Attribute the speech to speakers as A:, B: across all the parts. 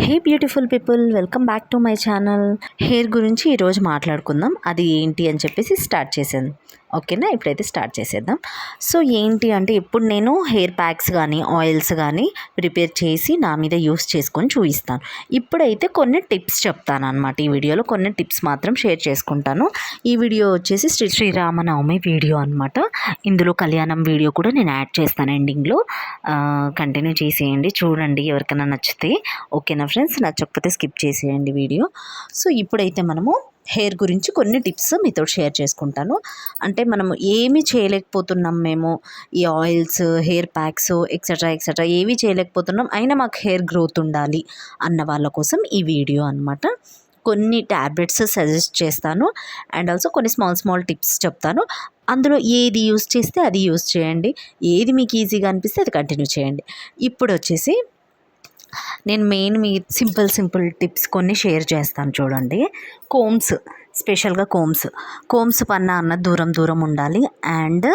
A: Hey beautiful people, welcome back to my channel. Hair గురించి ఈరోజు మాట్లాడుకుందాం. అది ఏంటి అని చెప్పేసి స్టార్ట్ చేసేద్దాం. ఓకేనా, ఇప్పుడైతే స్టార్ట్ చేసేద్దాం. సో ఏంటి అంటే, ఇప్పుడు నేను హెయిర్ ప్యాక్స్ కానీ ఆయిల్స్ కానీ ప్రిపేర్ చేసి నా మీద యూస్ చేసుకొని చూపిస్తాను. ఇప్పుడైతే కొన్ని టిప్స్ చెప్తాను అనమాట. ఈ వీడియోలో కొన్ని టిప్స్ మాత్రం షేర్ చేసుకుంటాను. ఈ వీడియో వచ్చేసి శ్రీరామనవమి వీడియో అనమాట. ఇందులో కళ్యాణం వీడియో కూడా నేను యాడ్ చేస్తాను ఎండింగ్లో. కంటిన్యూ చేసేయండి, చూడండి, ఎవరికైనా నచ్చితే. ఓకేనా ఫ్రెండ్స్, నచ్చకపోతే స్కిప్ చేసేయండి వీడియో. సో ఇప్పుడైతే మనము హెయిర్ గురించి కొన్ని టిప్స్ మీతో షేర్ చేసుకుంటాను. అంటే మనము ఏమీ చేయలేకపోతున్నాం, మేము ఈ ఆయిల్స్, హెయిర్ ప్యాక్స్ ఎక్సెట్రా ఏవి చేయలేకపోతున్నాం, అయినా మాకు హెయిర్ గ్రోత్ ఉండాలి అన్న వాళ్ళ కోసం ఈ వీడియో అనమాట. కొన్ని ట్యాబ్లెట్స్ సజెస్ట్ చేస్తాను అండ్ ఆల్సో కొన్ని స్మాల్ టిప్స్ చెప్తాను. అందులో ఏది యూస్ చేస్తే అది యూస్ చేయండి, ఏది మీకు ఈజీగా అనిపిస్తే అది కంటిన్యూ చేయండి. ఇప్పుడు వచ్చేసి నేను మీ సింపుల్ టిప్స్ కొన్ని షేర్ చేస్తాను చూడండి. స్పెషల్గా కోమ్స్ పన్నా అన్నది దూరం ఉండాలి అండ్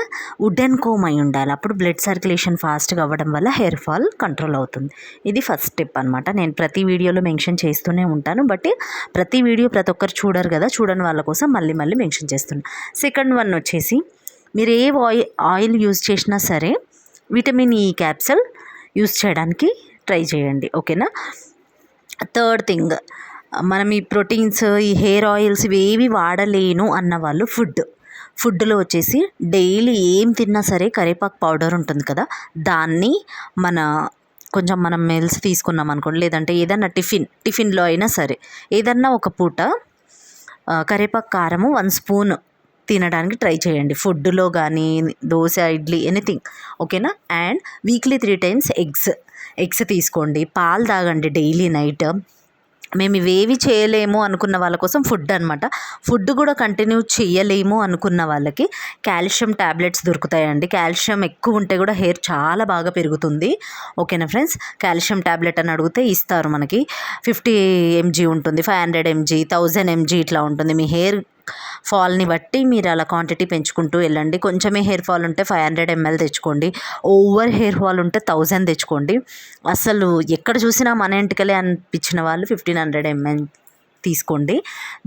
A: వుడెన్ కోమ్ అయి ఉండాలి. అప్పుడు బ్లడ్ సర్క్యులేషన్ ఫాస్ట్గా అవ్వడం వల్ల హెయిర్ ఫాల్ కంట్రోల్ అవుతుంది. ఇది ఫస్ట్ టిప్ అనమాట. నేను ప్రతి వీడియోలో మెన్షన్ చేస్తూనే ఉంటాను, బట్ ప్రతి వీడియో ప్రతి ఒక్కరు చూడరు కదా, చూడని వాళ్ళ కోసం మళ్ళీ మెన్షన్ చేస్తున్నాను. సెకండ్ వన్ వచ్చేసి, మీరు ఏ ఆయిల్ యూజ్ చేసినా సరే విటమిన్ ఈ క్యాప్సూల్ యూజ్ చేయడానికి ట్రై చేయండి. ఓకేనా. థర్డ్ థింగ్, మనం ఈ ప్రోటీన్స్, ఈ హెయిర్ ఆయిల్స్ ఇవేవి వాడలేను అన్న వాళ్ళు ఫుడ్లో వచ్చేసి డైలీ ఏం తిన్నా సరే కరివేపాకు పౌడర్ ఉంటుంది కదా, దాన్ని మనం మెల్స్ తీసుకున్నాం అనుకోండి, లేదంటే ఏదన్నా టిఫిన్లో అయినా సరే ఏదన్నా ఒక పూట కరివేపాకు కారము 1 స్పూన్ తినడానికి ట్రై చేయండి. ఫుడ్లో కానీ, దోశ, ఇడ్లీ, ఎనీథింగ్. ఓకేనా. అండ్ వీక్లీ 3 times ఎగ్స్ తీసుకోండి. పాలు తాగండి డైలీ నైట్. మేము ఇవేవి చేయలేము అనుకున్న వాళ్ళ కోసం ఫుడ్ కూడా కంటిన్యూ చేయలేము అనుకున్న వాళ్ళకి కాల్షియం ట్యాబ్లెట్స్ దొరుకుతాయండి. కాల్షియం ఎక్కువ ఉంటే కూడా హెయిర్ చాలా బాగా పెరుగుతుంది. ఓకేనా ఫ్రెండ్స్. కాల్షియం ట్యాబ్లెట్ అని అడిగితే ఇస్తారు మనకి. 50 mg ఉంటుంది, 500 mg, 1000 mg ఇట్లా ఉంటుంది. మీ హెయిర్ ఫాల్ని బట్టి మీరు అలా క్వాంటిటీ పెంచుకుంటూ వెళ్ళండి. కొంచెమే హెయిర్ ఫాల్ ఉంటే 500 ml తెచ్చుకోండి. ఓవర్ హెయిర్ ఫాల్ ఉంటే 1000 తెచ్చుకోండి. అసలు ఎక్కడ చూసినా మన ఇంటికలే అనిపించిన వాళ్ళు 1500 ml తీసుకోండి.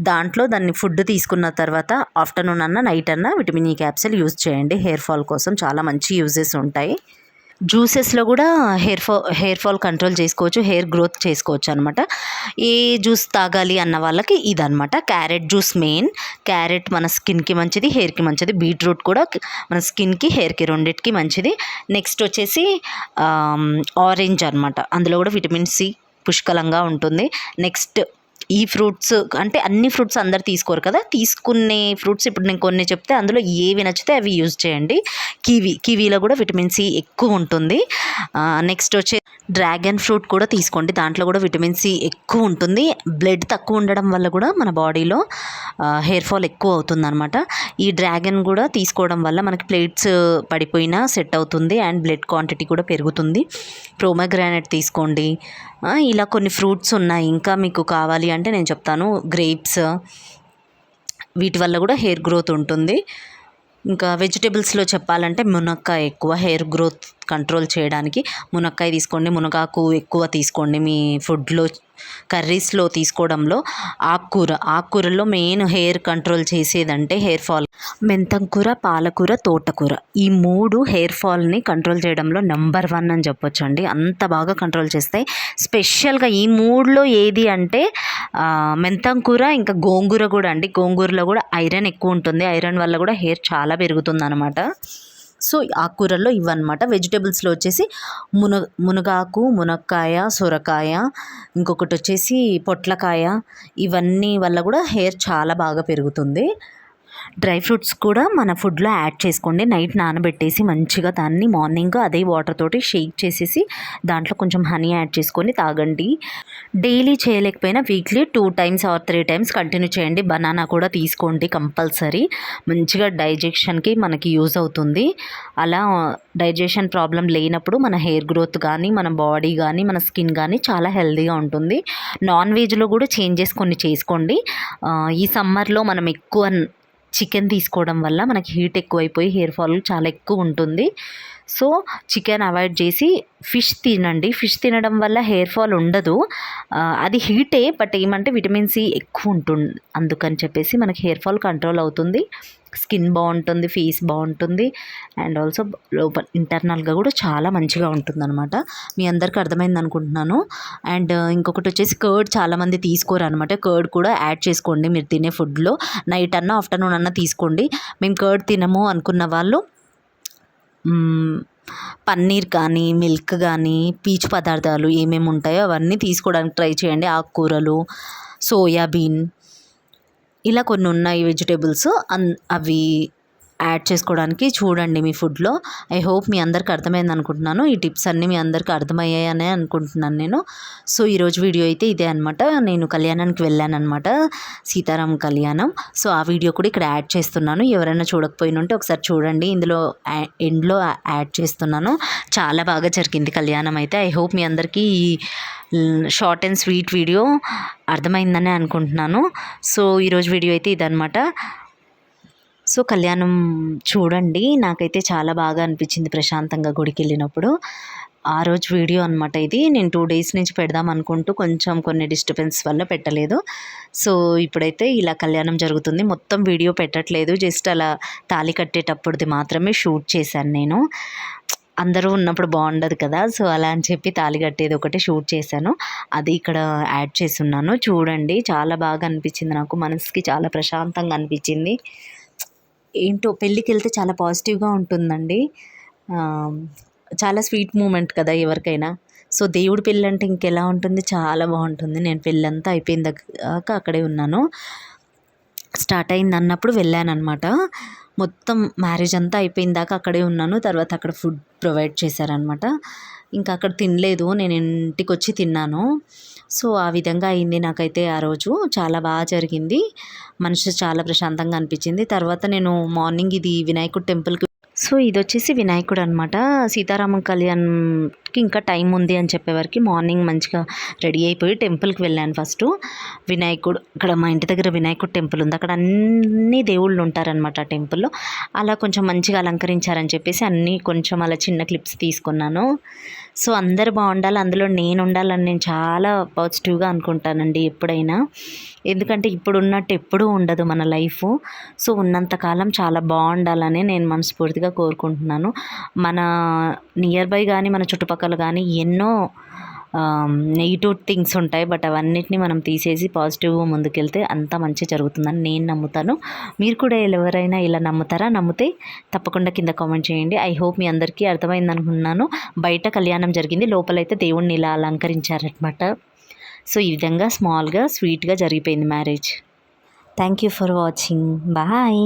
A: దాన్ని ఫుడ్ తీసుకున్న తర్వాత ఆఫ్టర్నూన్ అన్నా నైట్ అన్నా విటమిన్ ఈ క్యాప్సూల్ యూజ్ చేయండి. హెయిర్ ఫాల్ కోసం చాలా మంచి యూజెస్ ఉంటాయి. జ్యూసెస్లో కూడా హెయిర్ ఫాల్ కంట్రోల్ చేసుకోవచ్చు, హెయిర్ గ్రోత్ చేసుకోవచ్చు అనమాట. ఏ జ్యూస్ తాగాలి అన్న వాళ్ళకి ఇదనమాట. Carrot juice main. క్యారెట్ మన స్కిన్కి మంచిది, హెయిర్కి మంచిది. బీట్రూట్ కూడా మన స్కిన్కి, హెయిర్కి రెండింటికి మంచిది. నెక్స్ట్ వచ్చేసి ఆరెంజ్ అనమాట. అందులో కూడా విటమిన్ సి పుష్కలంగా ఉంటుంది. నెక్స్ట్ ఈ ఫ్రూట్స్, అంటే అన్ని ఫ్రూట్స్ అందరు తీసుకోరు కదా, తీసుకునే ఫ్రూట్స్ ఇప్పుడు నేను కొన్ని చెప్తే అందులో ఏవి నచ్చితే అవి యూజ్ చేయండి. కివీలో కూడా విటమిన్ సి ఎక్కువ ఉంటుంది. నెక్స్ట్ వచ్చే డ్రాగన్ ఫ్రూట్ కూడా తీసుకోండి, దాంట్లో కూడా విటమిన్ సి ఎక్కువ ఉంటుంది. బ్లడ్ తక్కువ ఉండడం వల్ల కూడా మన బాడీలో హెయిర్ ఫాల్ ఎక్కువ అవుతుంది అనమాట. ఈ డ్రాగన్ కూడా తీసుకోవడం వల్ల మనకి ప్లేట్స్ పడిపోయినా సెట్ అవుతుంది అండ్ బ్లడ్ క్వాంటిటీ కూడా పెరుగుతుంది. ప్రోమోగ్రానేట్ తీసుకోండి. ఇలా కొన్ని ఫ్రూట్స్ ఉన్నాయి. ఇంకా మీకు కావాలి అంటే నేను చెప్తాను. గ్రేప్స్, వీటి వల్ల కూడా హెయిర్ గ్రోత్ ఉంటుంది. ఇంకా వెజిటేబుల్స్లో చెప్పాలంటే మునక్కాయ ఎక్కువ హెయిర్ గ్రోత్ కంట్రోల్ చేయడానికి మునక్కాయ తీసుకోండి. మునగాకు ఎక్కువ తీసుకోండి మీ ఫుడ్లో, కర్రీస్లో తీసుకోవడంలో. ఆకుకూరల్లో మెయిన్ హెయిర్ కంట్రోల్ చేసేదంటే హెయిర్ ఫాల్ మెంతం కూర, పాలకూర, తోటకూర. ఈ 3 హెయిర్ ఫాల్ని కంట్రోల్ చేయడంలో నెంబర్ 1 అని చెప్పొచ్చండి. అంత బాగా కంట్రోల్ చేస్తాయి. స్పెషల్గా ఈ 3లో ఏది అంటే మెంతం కూర, ఇంకా గోంగూర కూడా అండి. గోంగూరలో కూడా ఐరన్ ఎక్కువ ఉంటుంది. ఐరన్ వల్ల కూడా హెయిర్ చాలా పెరుగుతుంది అనమాట. సో ఆకుకూరల్లో ఇవన్నమాట. వెజిటేబుల్స్లో వచ్చేసి మునగాకు, మునక్కాయ, సొరకాయ, ఇంకొకటి వచ్చేసి పొట్లకాయ. ఇవన్నీ వల్ల కూడా హెయిర్ చాలా బాగా పెరుగుతుంది. డ్రై ఫ్రూట్స్ కూడా మన ఫుడ్లో యాడ్ చేసుకోండి. నైట్ నానబెట్టేసి మంచిగా దాన్ని మార్నింగ్ అదే వాటర్ తోటి షేక్ చేసేసి దాంట్లో కొంచెం హనీ యాడ్ చేసుకొని తాగండి. డైలీ చేయలేకపోయినా weekly 2 times or 3 times continue చేయండి. బనానా కూడా తీసుకోండి కంపల్సరీ. మంచిగా డైజెషన్కి మనకి యూజ్ అవుతుంది. అలా డైజెషన్ ప్రాబ్లం లేనప్పుడు మన హెయిర్ గ్రోత్ కానీ, మన బాడీ కానీ, మన స్కిన్ కానీ చాలా హెల్తీగా ఉంటుంది. నాన్ వెజ్లో కూడా చేంజెస్ కొన్ని చేసుకోండి. ఈ సమ్మర్లో మనం ఎక్కువ చికెన్ తీసుకోవడం వల్ల మనకి హీట్ ఎక్కువైపోయి హెయిర్ ఫాల్ చాలా ఎక్కువ ఉంటుంది. సో చికెన్ అవాయిడ్ చేసి ఫిష్ తినండి. ఫిష్ తినడం వల్ల హెయిర్ ఫాల్ ఉండదు. అది హీటే, బట్ ఏమంటే విటమిన్ సి ఎక్కువ ఉంటుంది, అందుకని చెప్పేసి మనకి హెయిర్ ఫాల్ కంట్రోల్ అవుతుంది, స్కిన్ బాగుంటుంది, ఫేస్ బాగుంటుంది, అండ్ ఆల్సో లోపల ఇంటర్నల్గా కూడా చాలా మంచిగా ఉంటుందన్నమాట. మీ అందరికీ అర్థమైంది అనుకుంటున్నాను. అండ్ ఇంకొకటి వచ్చేసి కర్డ్ చాలామంది తీసుకోరు అనమాట. కర్డ్ కూడా యాడ్ చేసుకోండి మీరు తినే ఫుడ్లో. నైట్ అన్నా ఆఫ్టర్నూన్ అన్నా తీసుకోండి. మేము కర్డ్ తినము అనుకున్న వాళ్ళు పన్నీర్ కానీ, మిల్క్ కానీ, పీచు పదార్థాలు ఏమేమి ఉంటాయో అవన్నీ తీసుకోవడానికి ట్రై చేయండి. ఆకుకూరలు, సోయాబీన్, ఇలా కొన్ని ఉన్నాయి వెజిటేబుల్స్, అవి యాడ్ చేసుకోవడానికి చూడండి మీ ఫుడ్లో. ఐ హోప్ మీ అందరికి అర్థమైంది అనుకుంటున్నాను. ఈ టిప్స్ అన్నీ మీ అందరికి అర్థమయ్యాయనే అనుకుంటున్నాను నేను. సో ఈరోజు వీడియో అయితే ఇదే అనమాట. నేను కళ్యాణానికి వెళ్ళాను అనమాట, సీతారాం కళ్యాణం. సో ఆ వీడియో కూడా ఇక్కడ యాడ్ చేస్తున్నాను. ఎవరైనా చూడకపోయిన ఉంటే ఒకసారి చూడండి, ఇందులో ఎండ్లో యాడ్ చేస్తున్నాను. చాలా బాగా జరిగింది కళ్యాణం అయితే. ఐ హోప్ మీ అందరికీ ఈ షార్ట్ అండ్ స్వీట్ వీడియో అర్థమైందని అనుకుంటున్నాను. సో ఈరోజు వీడియో అయితే ఇదనమాట. సో కళ్యాణం చూడండి, నాకైతే చాలా బాగా అనిపించింది ప్రశాంతంగా గుడికి వెళ్ళినప్పుడు. ఆ రోజు వీడియో అనమాట ఇది. నేను 2 days నుంచి పెడదాం అనుకుంటూ కొంచెం కొన్ని డిస్టర్బెన్స్ వల్ల పెట్టలేదు. సో ఇప్పుడైతే ఇలా కళ్యాణం జరుగుతుంది. మొత్తం వీడియో పెట్టట్లేదు, జస్ట్ అలా తాళి కట్టేటప్పుడుది మాత్రమే షూట్ చేశాను నేను. అందరూ ఉన్నప్పుడు బాగుండదు కదా, సో అలా అని చెప్పి తాళి కట్టేది ఒకటి షూట్ చేశాను, అది ఇక్కడ యాడ్ చేస్తున్నాను. చూడండి, చాలా బాగా అనిపించింది నాకు, మనసుకి చాలా ప్రశాంతంగా అనిపించింది. ఏంటో పెళ్ళికి వెళ్తే చాలా పాజిటివ్గా ఉంటుందండి. చాలా స్వీట్ మూమెంట్ కదా ఎవరికైనా. సో దేవుడి పెళ్ళి అంటే ఇంకెలా ఉంటుంది, చాలా బాగుంటుంది. నేను పెళ్ళంతా అయిపోయిన దాకా అక్కడే ఉన్నాను. స్టార్ట్ అయింది అన్నప్పుడు వెళ్ళాను అనమాట. మొత్తం మ్యారేజ్ అంతా అయిపోయిన దాకా అక్కడే ఉన్నాను. తర్వాత అక్కడ ఫుడ్ ప్రొవైడ్ చేశారనమాట. ఇంకా అక్కడ తినలేదు, నేను ఇంటికి వచ్చి తిన్నాను. సో ఆ విధంగా అయింది నాకైతే ఆ రోజు. చాలా బాగా జరిగింది, మనసు చాలా ప్రశాంతంగా అనిపించింది. తర్వాత నేను మార్నింగ్ ఇది వినాయకుడు టెంపుల్కి, సో ఇది వచ్చేసి వినాయకుడు అనమాట. సీతారామ కళ్యాణ్కి ఇంకా టైం ఉంది అని చెప్పేవారికి మార్నింగ్ మంచిగా రెడీ అయిపోయి టెంపుల్కి వెళ్ళాను. ఫస్ట్ వినాయకుడు, ఇక్కడ మా ఇంటి దగ్గర వినాయకుడు టెంపుల్ ఉంది, అక్కడ అన్ని దేవుళ్ళు ఉంటారనమాట ఆ టెంపుల్లో. అలా కొంచెం మంచిగా అలంకరించారని చెప్పేసి అన్నీ కొంచెం అలా చిన్న క్లిప్స్ తీసుకున్నాను. సో అందరు బాగుండాలి, అందులో నేను ఉండాలని నేను చాలా పాజిటివ్గా అనుకుంటానండి ఎప్పుడైనా. ఎందుకంటే ఇప్పుడు ఉన్నట్టు ఎప్పుడూ ఉండదు మన లైఫ్. సో ఉన్నంతకాలం చాలా బాగుండాలని నేను మనస్ఫూర్తిగా కోరుకుంటున్నాను. మన నియర్ బై కానీ మన చుట్టుపక్కల కానీ ఎన్నో నెగిటివ్ థింగ్స్ ఉంటాయి, బట్ అవన్నిటిని మనం తీసేసి పాజిటివ్గా ముందుకెళ్తే అంతా మంచి జరుగుతుందని నేను నమ్ముతాను. మీరు కూడా ఎవరైనా ఇలా నమ్ముతారా? నమ్మితే తప్పకుండా కింద కామెంట్ చేయండి. ఐ హోప్ మీ అందరికీ అర్థమైంది అనుకుంటున్నాను. బయట కళ్యాణం జరిగింది, లోపలైతే దేవుణ్ణి ఇలా అలంకరించారనమాట. సో ఈ విధంగా స్మాల్గా స్వీట్గా జరిగిపోయింది marriage. Thank you for watching. Bye.